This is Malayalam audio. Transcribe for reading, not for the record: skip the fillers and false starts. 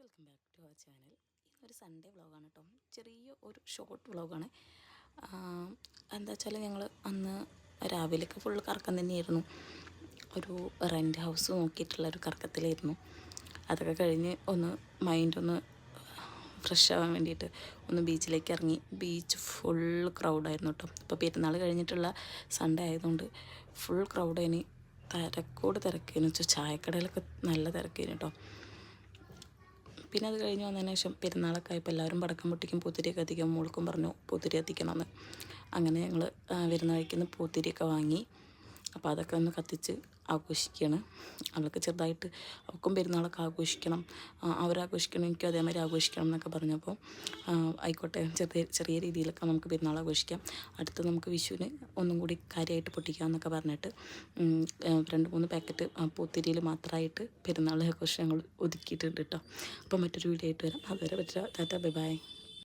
Welcome back to our channel. ഇന്നൊരു സൺഡേ വ്ളോഗാണ് കേട്ടോ. ചെറിയ ഒരു ഷോർട്ട് വ്ളോഗാണ്. എന്താ വെച്ചാൽ ഞങ്ങൾ അന്ന് രാവിലെയൊക്കെ ഫുള്ള് കറക്കം തന്നെയായിരുന്നു. ഒരു റെൻ്റ് ഹൗസ് നോക്കിയിട്ടുള്ളൊരു കറക്കത്തിലായിരുന്നു. അതൊക്കെ കഴിഞ്ഞ് ഒന്ന് മൈൻഡൊന്ന് ഫ്രഷ് ആവാൻ വേണ്ടിയിട്ട് ഒന്ന് ബീച്ചിലേക്ക് ഇറങ്ങി. ബീച്ച് ഫുൾ ക്രൗഡായിരുന്നു കേട്ടോ. ഇപ്പോൾ പെരുന്നാൾ കഴിഞ്ഞിട്ടുള്ള സൺഡേ ആയതുകൊണ്ട് ഫുൾ ക്രൗഡേന്, തിരക്കേനു വെച്ചാൽ ചായക്കടയിലൊക്കെ നല്ല തിരക്കേനു കേട്ടോ. പിന്നെ അത് കഴിഞ്ഞ് വന്നതിന് ശേഷം പെരുന്നാളൊക്കെ ആയപ്പോൾ എല്ലാവരും പടക്കം പൊട്ടിക്കും, പൂത്തിരിയൊക്കെ എത്തിക്കും. മോൾക്കും പറഞ്ഞു പൂത്തിരി എത്തിക്കണമെന്ന്. അങ്ങനെ ഞങ്ങൾ വരുന്ന വഴിക്കുന്ന പൂത്തിരിയൊക്കെ വാങ്ങി. അപ്പോൾ അതൊക്കെ ഒന്ന് കത്തിച്ച് ആഘോഷിക്കുകയാണ്. അവൾക്ക് ചെറുതായിട്ട് അവൾക്കും പെരുന്നാളൊക്കെ ആഘോഷിക്കണം, അവരാഘോഷിക്കണം, എനിക്കും അതേമാതിരി ആഘോഷിക്കണം എന്നൊക്കെ പറഞ്ഞപ്പോൾ ആയിക്കോട്ടെ, ചെറിയ രീതിയിലൊക്കെ നമുക്ക് പെരുന്നാൾ ആഘോഷിക്കാം, അടുത്ത് നമുക്ക് വിഷുവിന് ഒന്നും കൂടി കാര്യമായിട്ട് പൊട്ടിക്കാം എന്നൊക്കെ പറഞ്ഞിട്ട് 2-3 പാക്കറ്റ് പൂത്തിരിയിൽ മാത്രമായിട്ട് പെരുന്നാൾ ആഘോഷം ഞങ്ങൾ ഒതുക്കിയിട്ടുണ്ട് കേട്ടോ. അപ്പോൾ മറ്റൊരു വീഡിയോ ആയിട്ട് വരാം. അതുവരെ പറ്റുക. Tata, bye bye.